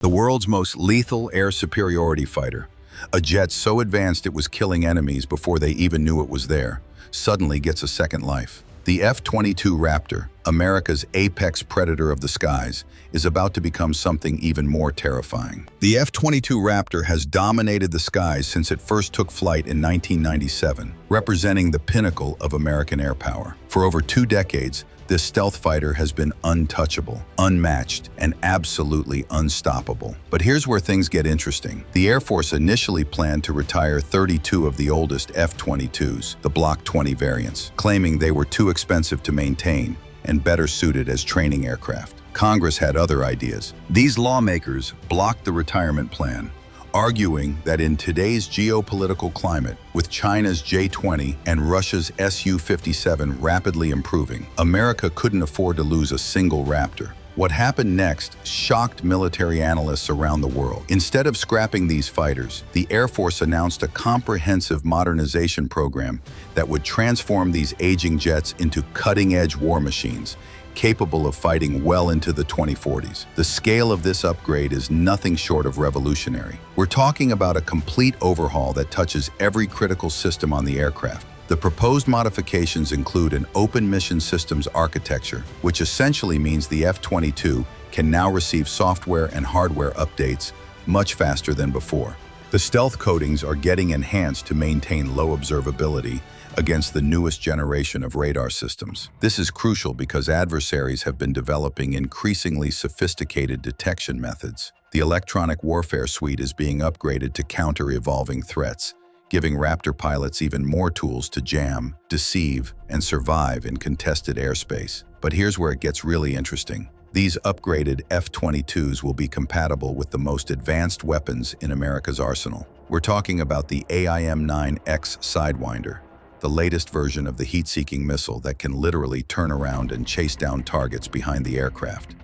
The world's most lethal air superiority fighter, a jet so advanced it was killing enemies before they even knew it was there, suddenly gets a second life. The F-22 Raptor, America's apex predator of the skies, is about to become something even more terrifying. The F-22 Raptor has dominated the skies since it first took flight in 1997, representing the pinnacle of American air power. For over 2 decades, this stealth fighter has been untouchable, unmatched, and absolutely unstoppable. But here's where things get interesting. The Air Force initially planned to retire 32 of the oldest F-22's, the Block 20 variants, claiming they were too expensive to maintain and better suited as training aircraft. Congress had other ideas. These lawmakers blocked the retirement plan, arguing that in today's geopolitical climate, with China's J-20 and Russia's Su-57 rapidly improving, America couldn't afford to lose a single Raptor. What happened next shocked military analysts around the world. Instead of scrapping these fighters, the Air Force announced a comprehensive modernization program that would transform these aging jets into cutting-edge war machines, capable of fighting well into the 2040s. The scale of this upgrade is nothing short of revolutionary. We're talking about a complete overhaul that touches every critical system on the aircraft. The proposed modifications include an open mission systems architecture, which essentially means the F-22 can now receive software and hardware updates much faster than before. The stealth coatings are getting enhanced to maintain low observability against the newest generation of radar systems. This is crucial because adversaries have been developing increasingly sophisticated detection methods. The electronic warfare suite is being upgraded to counter evolving threats, giving Raptor pilots even more tools to jam, deceive, and survive in contested airspace. But here's where it gets really interesting. These upgraded F-22s will be compatible with the most advanced weapons in America's arsenal. We're talking about the AIM-9X Sidewinder, the latest version of the heat-seeking missile that can literally turn around and chase down targets behind the aircraft.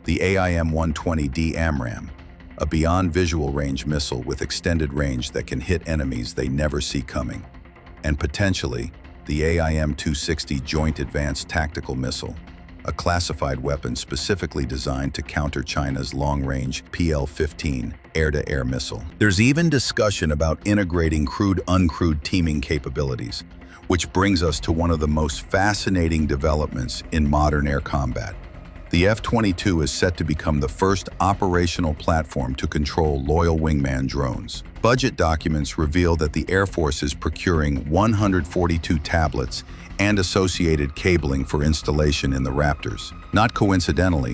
The AIM-120D AMRAAM, a beyond visual range missile with extended range that can hit enemies they never see coming. And potentially, the AIM-260 Joint Advanced Tactical Missile, a classified weapon specifically designed to counter China's long-range PL-15 air-to-air missile. There's even discussion about integrating crewed-uncrewed teaming capabilities, which brings us to one of the most fascinating developments in modern air combat. The F-22 is set to become the first operational platform to control loyal Wingman drones. Budget documents reveal that the Air Force is procuring 142 tablets and associated cabling for installation in the Raptors. Not coincidentally,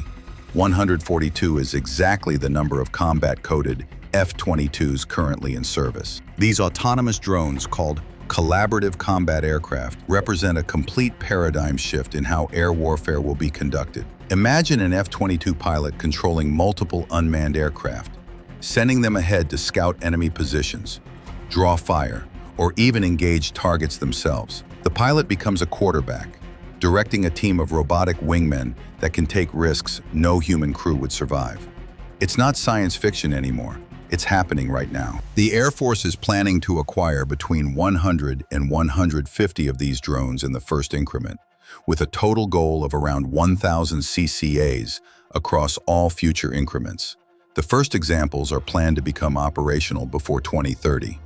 142 is exactly the number of combat-coded F-22s currently in service. These autonomous drones, called collaborative combat aircraft, represent a complete paradigm shift in how air warfare will be conducted. Imagine an F-22 pilot controlling multiple unmanned aircraft, sending them ahead to scout enemy positions, draw fire, or even engage targets themselves. The pilot becomes a quarterback, directing a team of robotic wingmen that can take risks no human crew would survive. It's not science fiction anymore. It's happening right now. The Air Force is planning to acquire between 100 and 150 of these drones in the first increment, with a total goal of around 1,000 CCAs across all future increments. The first examples are planned to become operational before 2030.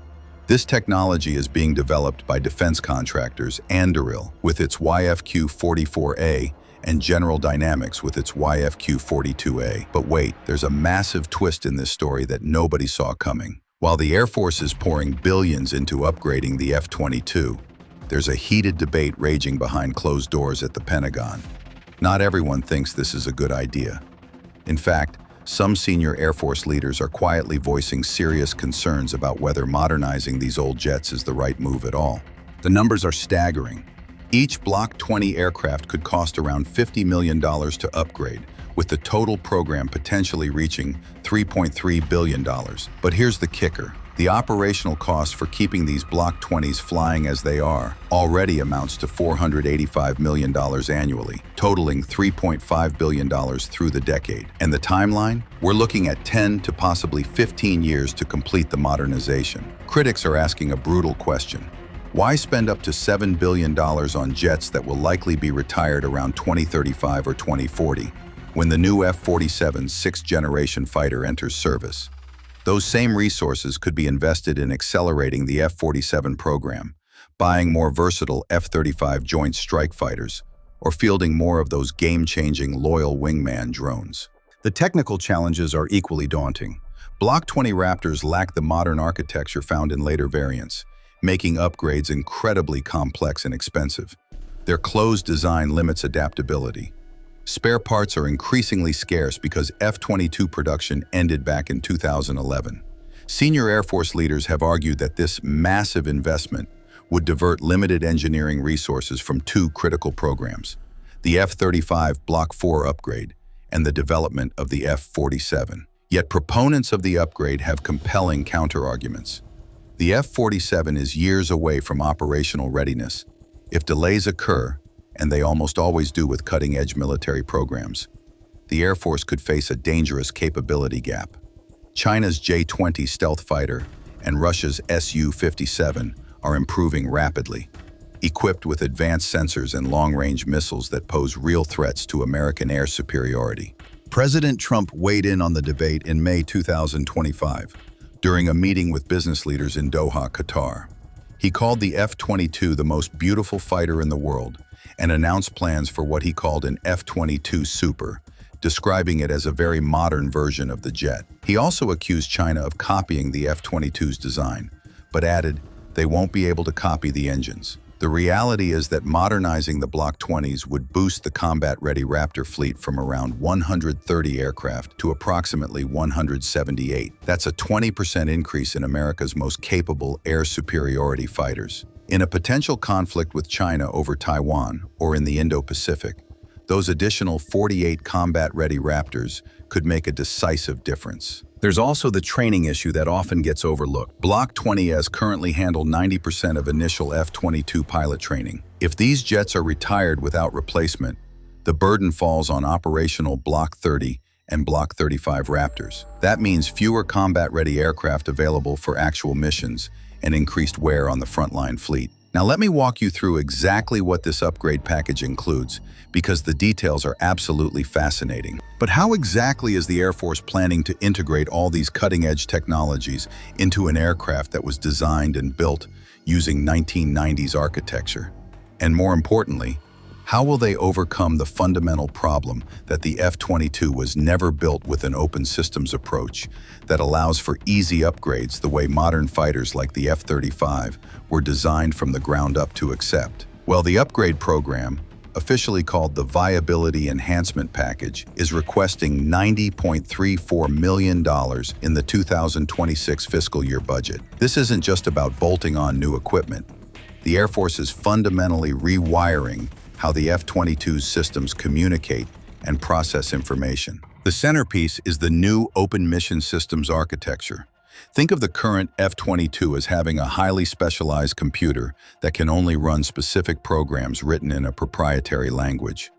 This technology is being developed by defense contractors Anduril with its YFQ-44A and General Dynamics with its YFQ-42A. But wait, there's a massive twist in this story that nobody saw coming. While the Air Force is pouring billions into upgrading the F-22, there's a heated debate raging behind closed doors at the Pentagon. Not everyone thinks this is a good idea. In fact, some senior Air Force leaders are quietly voicing serious concerns about whether modernizing these old jets is the right move at all. The numbers are staggering. Each Block 20 aircraft could cost around $50 million to upgrade, with the total program potentially reaching $3.3 billion. But here's the kicker. The operational cost for keeping these Block 20s flying as they are already amounts to $485 million annually, totaling $3.5 billion through the decade. And the timeline? We're looking at 10 to possibly 15 years to complete the modernization. Critics are asking a brutal question. Why spend up to $7 billion on jets that will likely be retired around 2035 or 2040? when the new F-47 sixth-generation fighter enters service. Those same resources could be invested in accelerating the F-47 program, buying more versatile F-35 Joint Strike Fighters, or fielding more of those game-changing loyal Wingman drones. The technical challenges are equally daunting. Block 20 Raptors lack the modern architecture found in later variants, making upgrades incredibly complex and expensive. Their closed design limits adaptability. Spare parts are increasingly scarce because F-22 production ended back in 2011. Senior Air Force leaders have argued that this massive investment would divert limited engineering resources from two critical programs, the F-35 Block 4 upgrade and the development of the F-47. Yet proponents of the upgrade have compelling counterarguments. The F-47 is years away from operational readiness. If delays occur, and they almost always do with cutting-edge military programs, the Air Force could face a dangerous capability gap. China's J-20 stealth fighter and Russia's Su-57 are improving rapidly, equipped with advanced sensors and long-range missiles that pose real threats to American air superiority. President Trump weighed in on the debate in May 2025 during a meeting with business leaders in Doha, Qatar. He called the F-22 the most beautiful fighter in the world and announced plans for what he called an F-22 Super, describing it as a very modern version of the jet. He also accused China of copying the F-22's design, but added they won't be able to copy the engines. The reality is that modernizing the Block 20s would boost the combat-ready Raptor fleet from around 130 aircraft to approximately 178. That's a 20% increase in America's most capable air superiority fighters. In a potential conflict with China over Taiwan or in the Indo-Pacific, those additional 48 combat-ready Raptors could make a decisive difference. There's also the training issue that often gets overlooked. Block 20's currently handle 90% of initial F-22 pilot training. If these jets are retired without replacement, the burden falls on operational Block 30 and Block 35 Raptors. That means fewer combat-ready aircraft available for actual missions and increased wear on the frontline fleet. Now let me walk you through exactly what this upgrade package includes, because the details are absolutely fascinating. But how exactly is the Air Force planning to integrate all these cutting-edge technologies into an aircraft that was designed and built using 1990s architecture? And more importantly, how will they overcome the fundamental problem that the F-22 was never built with an open systems approach that allows for easy upgrades the way modern fighters like the F-35 were designed from the ground up to accept? Well, the upgrade program, officially called the Viability Enhancement Package, is requesting $90.34 million in the 2026 fiscal year budget. This isn't just about bolting on new equipment. The Air Force is fundamentally rewiring how the F-22's systems communicate and process information. The centerpiece is the new Open Mission Systems architecture. Think of the current F-22 as having a highly specialized computer that can only run specific programs written in a proprietary language.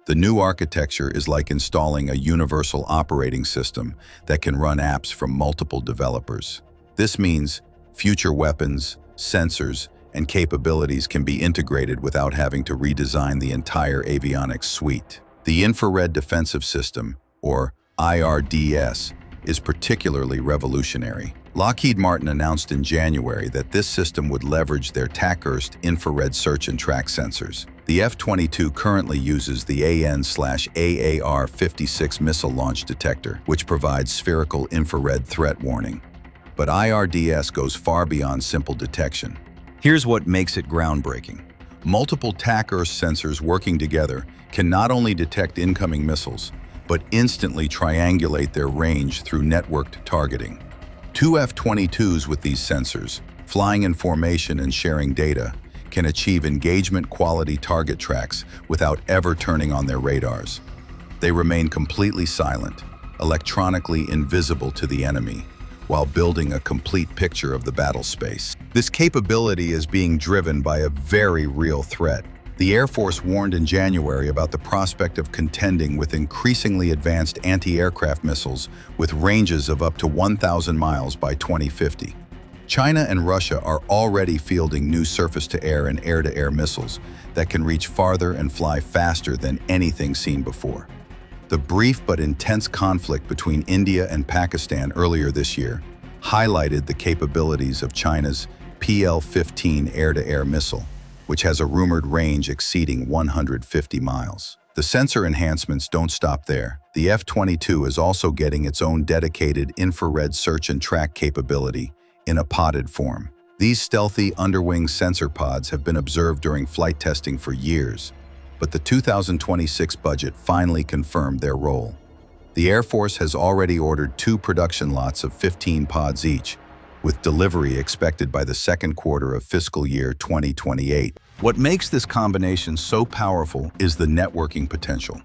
The new architecture is like installing a universal operating system that can run apps from multiple developers. This means future weapons, sensors, and capabilities can be integrated without having to redesign the entire avionics suite. The Infrared Defensive System, or IRDS, is particularly revolutionary. Lockheed Martin announced in January that this system would leverage their TACRST infrared search and track sensors. The F-22 currently uses the AN/AAR-56 missile launch detector, which provides spherical infrared threat warning. But IRDS goes far beyond simple detection. Here's what makes it groundbreaking. Multiple TACRST sensors working together can not only detect incoming missiles, but instantly triangulate their range through networked targeting. Two F-22s with these sensors, flying in formation and sharing data, can achieve engagement-quality target tracks without ever turning on their radars. They remain completely silent, electronically invisible to the enemy, while building a complete picture of the battle space. This capability is being driven by a very real threat. The Air Force warned in January about the prospect of contending with increasingly advanced anti-aircraft missiles with ranges of up to 1,000 miles by 2050. China and Russia are already fielding new surface-to-air and air-to-air missiles that can reach farther and fly faster than anything seen before. The brief but intense conflict between India and Pakistan earlier this year highlighted the capabilities of China's PL-15 air-to-air missile, which has a rumored range exceeding 150 miles. The sensor enhancements don't stop there. The F-22 is also getting its own dedicated infrared search and track capability in a podded form. These stealthy underwing sensor pods have been observed during flight testing for years, but the 2026 budget finally confirmed their role. The Air Force has already ordered 2 production lots of 15 pods each, with delivery expected by the second quarter of fiscal year 2028. What makes this combination so powerful is the networking potential.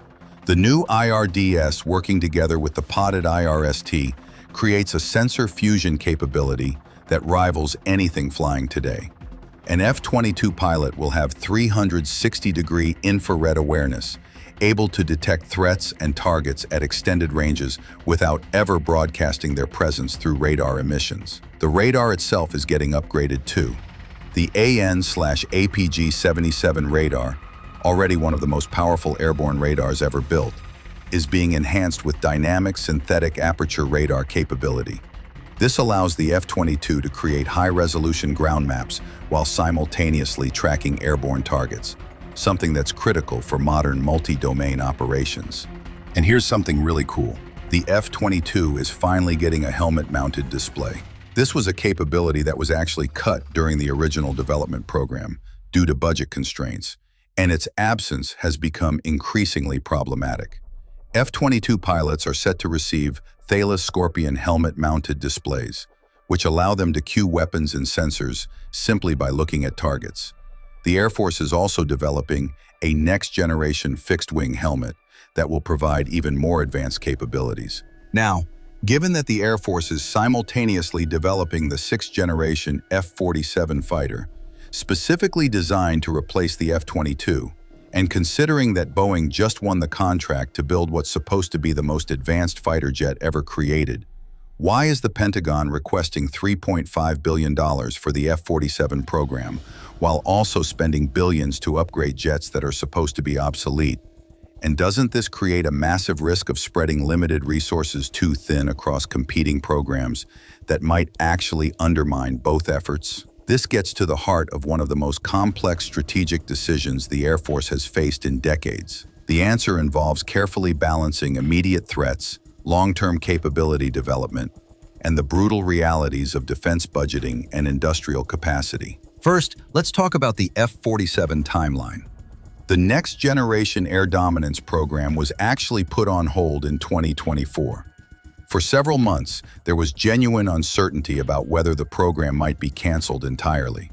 The new IRDS working together with the podded IRST creates a sensor fusion capability that rivals anything flying today. An F-22 pilot will have 360-degree infrared awareness, able to detect threats and targets at extended ranges without ever broadcasting their presence through radar emissions. The radar itself is getting upgraded too. The AN/APG-77 radar, already one of the most powerful airborne radars ever built, is being enhanced with dynamic synthetic aperture radar capability. This allows the F-22 to create high-resolution ground maps while simultaneously tracking airborne targets, something that's critical for modern multi-domain operations. And here's something really cool. The F-22 is finally getting a helmet-mounted display. This was a capability that was actually cut during the original development program due to budget constraints, and its absence has become increasingly problematic. F-22 pilots are set to receive Thales Scorpion helmet-mounted displays, which allow them to cue weapons and sensors simply by looking at targets. The Air Force is also developing a next-generation fixed-wing helmet that will provide even more advanced capabilities. Now, given that the Air Force is simultaneously developing the 6th-generation F-47 fighter, specifically designed to replace the F-22, and considering that Boeing just won the contract to build what's supposed to be the most advanced fighter jet ever created, why is the Pentagon requesting $3.5 billion for the F-47 program, while also spending billions to upgrade jets that are supposed to be obsolete? And doesn't this create a massive risk of spreading limited resources too thin across competing programs that might actually undermine both efforts? This gets to the heart of one of the most complex strategic decisions the Air Force has faced in decades. The answer involves carefully balancing immediate threats, long-term capability development, and the brutal realities of defense budgeting and industrial capacity. First, let's talk about the F-47 timeline. The Next Generation Air Dominance program was actually put on hold in 2024. For several months, there was genuine uncertainty about whether the program might be canceled entirely.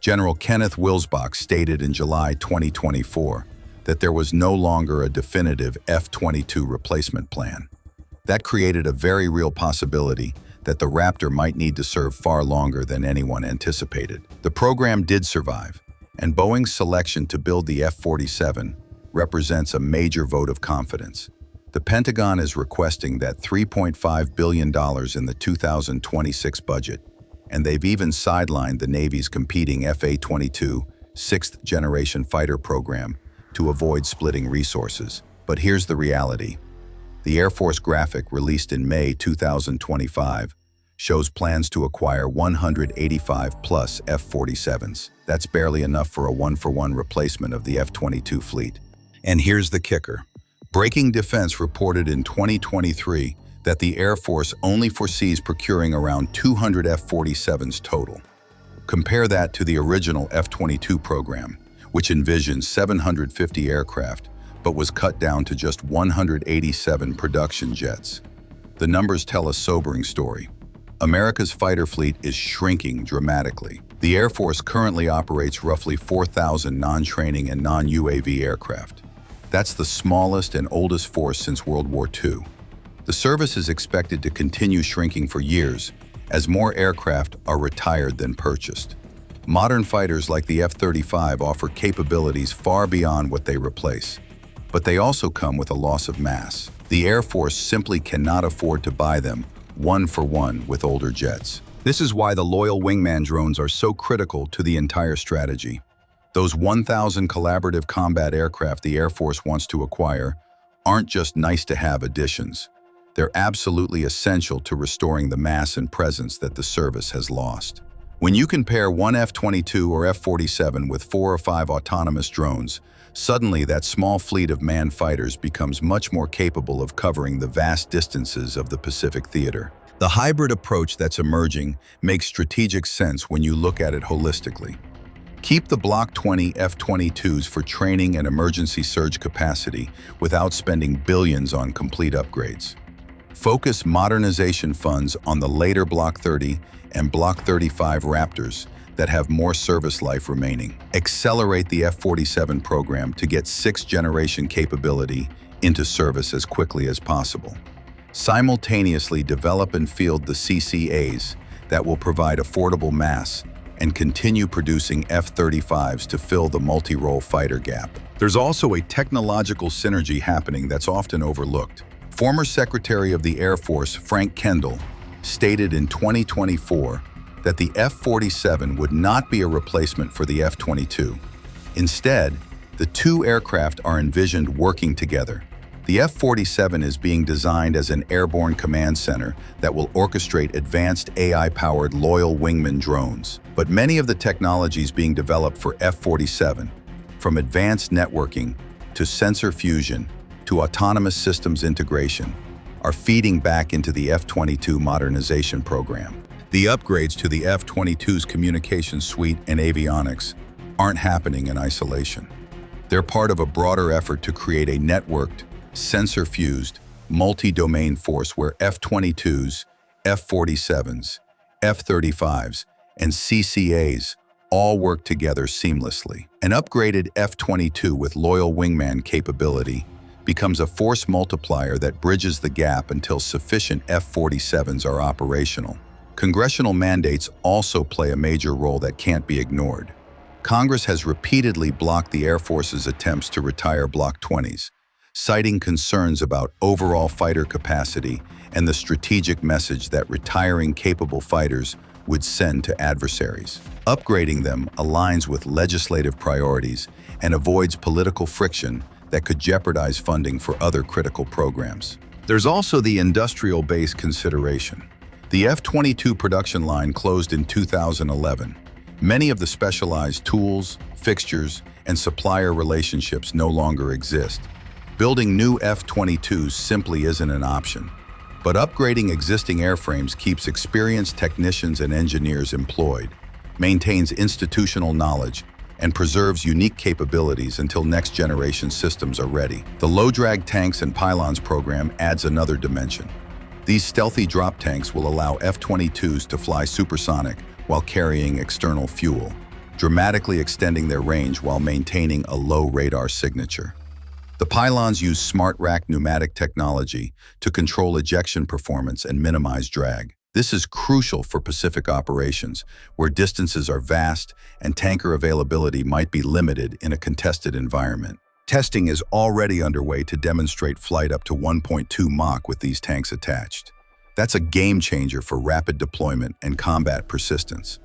General Kenneth Wilsbach stated in July 2024 that there was no longer a definitive F-22 replacement plan. That created a very real possibility that the Raptor might need to serve far longer than anyone anticipated. The program did survive, and Boeing's selection to build the F-47 represents a major vote of confidence. The Pentagon is requesting that $3.5 billion in the 2026 budget, and they've even sidelined the Navy's competing F-22 6th-generation fighter program to avoid splitting resources. But here's the reality. The Air Force graphic released in May 2025 shows plans to acquire 185-plus F-47s. That's barely enough for a one-for-one replacement of the F-22 fleet. And here's the kicker. Breaking Defense reported in 2023 that the Air Force only foresees procuring around 200 F-47s total. Compare that to the original F-22 program, which envisioned 750 aircraft, but was cut down to just 187 production jets. The numbers tell a sobering story. America's fighter fleet is shrinking dramatically. The Air Force currently operates roughly 4,000 non-training and non-UAV aircraft. That's the smallest and oldest force since World War II. The service is expected to continue shrinking for years as more aircraft are retired than purchased. Modern fighters like the F-35 offer capabilities far beyond what they replace, but they also come with a loss of mass. The Air Force simply cannot afford to buy them one for one with older jets. This is why the loyal Wingman drones are so critical to the entire strategy. Those 1,000 collaborative combat aircraft the Air Force wants to acquire aren't just nice-to-have additions. They're absolutely essential to restoring the mass and presence that the service has lost. When you compare one F-22 or F-47 with 4 or 5 autonomous drones, suddenly that small fleet of manned fighters becomes much more capable of covering the vast distances of the Pacific theater. The hybrid approach that's emerging makes strategic sense when you look at it holistically. Keep the Block 20 F-22s for training and emergency surge capacity without spending billions on complete upgrades. Focus modernization funds on the later Block 30 and Block 35 Raptors that have more service life remaining. Accelerate the F-47 program to get 6th-generation capability into service as quickly as possible. Simultaneously develop and field the CCAs that will provide affordable mass and continue producing F-35s to fill the multi-role fighter gap. There's also a technological synergy happening that's often overlooked. Former Secretary of the Air Force Frank Kendall stated in 2024 that the F-47 would not be a replacement for the F-22. Instead, the two aircraft are envisioned working together. The F-47 is being designed as an airborne command center that will orchestrate advanced AI-powered loyal Wingman drones. But many of the technologies being developed for F-47, from advanced networking to sensor fusion to autonomous systems integration, are feeding back into the F-22 modernization program. The upgrades to the F-22's communication suite and avionics aren't happening in isolation. They're part of a broader effort to create a networked, sensor-fused, multi-domain force where F-22's, F-47's, F-35's, and CCAs all work together seamlessly. An upgraded F-22 with loyal Wingman capability becomes a force multiplier that bridges the gap until sufficient F-47s are operational. Congressional mandates also play a major role that can't be ignored. Congress has repeatedly blocked the Air Force's attempts to retire Block 20s, citing concerns about overall fighter capacity and the strategic message that retiring capable fighters would send to adversaries. Upgrading them aligns with legislative priorities and avoids political friction that could jeopardize funding for other critical programs. There's also the industrial base consideration. The F-22 production line closed in 2011. Many of the specialized tools, fixtures, and supplier relationships no longer exist. Building new F-22s simply isn't an option. But upgrading existing airframes keeps experienced technicians and engineers employed, maintains institutional knowledge, and preserves unique capabilities until next-generation systems are ready. The low-drag tanks and pylons program adds another dimension. These stealthy drop tanks will allow F-22s to fly supersonic while carrying external fuel, dramatically extending their range while maintaining a low radar signature. The pylons use smart rack pneumatic technology to control ejection performance and minimize drag. This is crucial for Pacific operations, where distances are vast and tanker availability might be limited in a contested environment. Testing is already underway to demonstrate flight up to 1.2 Mach with these tanks attached. That's a game changer for rapid deployment and combat persistence.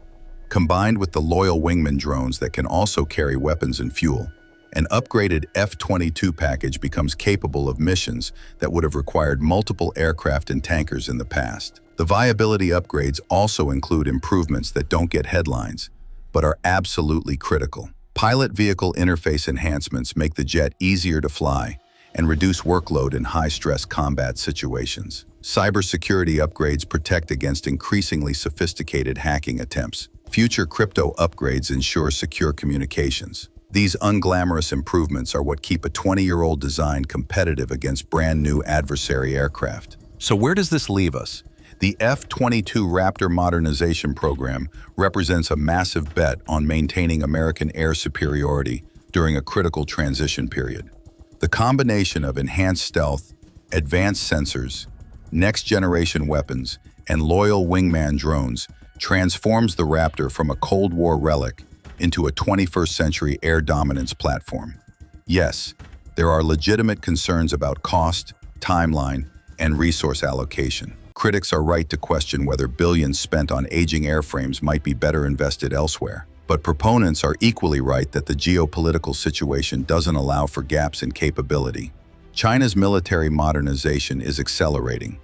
Combined with the loyal Wingman drones that can also carry weapons and fuel, an upgraded F-22 package becomes capable of missions that would have required multiple aircraft and tankers in the past. The viability upgrades also include improvements that don't get headlines, but are absolutely critical. Pilot vehicle interface enhancements make the jet easier to fly and reduce workload in high-stress combat situations. Cybersecurity upgrades protect against increasingly sophisticated hacking attempts. Future crypto upgrades ensure secure communications. These unglamorous improvements are what keep a 20-year-old design competitive against brand-new adversary aircraft. So where does this leave us? The F-22 Raptor modernization program represents a massive bet on maintaining American air superiority during a critical transition period. The combination of enhanced stealth, advanced sensors, next-generation weapons, and loyal Wingman drones transforms the Raptor from a Cold War relic into a 21st century air dominance platform. Yes, there are legitimate concerns about cost, timeline, and resource allocation. Critics are right to question whether billions spent on aging airframes might be better invested elsewhere. But proponents are equally right that the geopolitical situation doesn't allow for gaps in capability. China's military modernization is accelerating.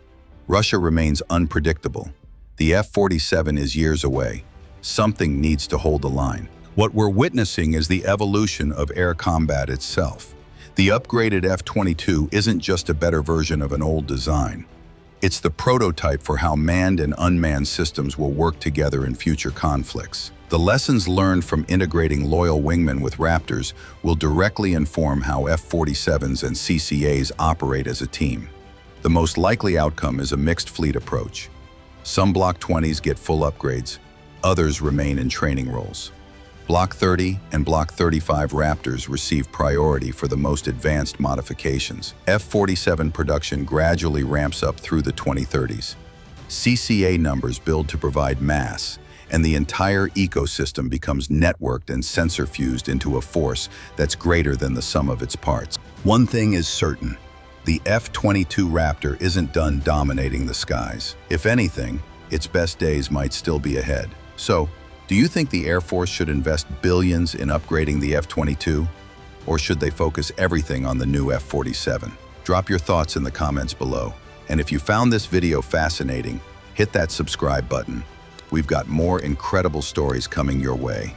Russia remains unpredictable. The F-47 is years away. Something needs to hold the line. What we're witnessing is the evolution of air combat itself. The upgraded F-22 isn't just a better version of an old design. It's the prototype for how manned and unmanned systems will work together in future conflicts. The lessons learned from integrating loyal wingmen with Raptors will directly inform how F-47s and CCAs operate as a team. The most likely outcome is a mixed fleet approach. Some Block 20s get full upgrades, others remain in training roles. Block 30 and Block 35 Raptors receive priority for the most advanced modifications. F-47 production gradually ramps up through the 2030s. CCA numbers build to provide mass, and the entire ecosystem becomes networked and sensor-fused into a force that's greater than the sum of its parts. One thing is certain: the F-22 Raptor isn't done dominating the skies. If anything, its best days might still be ahead. So, do you think the Air Force should invest billions in upgrading the F-22? Or should they focus everything on the new F-47? Drop your thoughts in the comments below. And if you found this video fascinating, hit that subscribe button. We've got more incredible stories coming your way.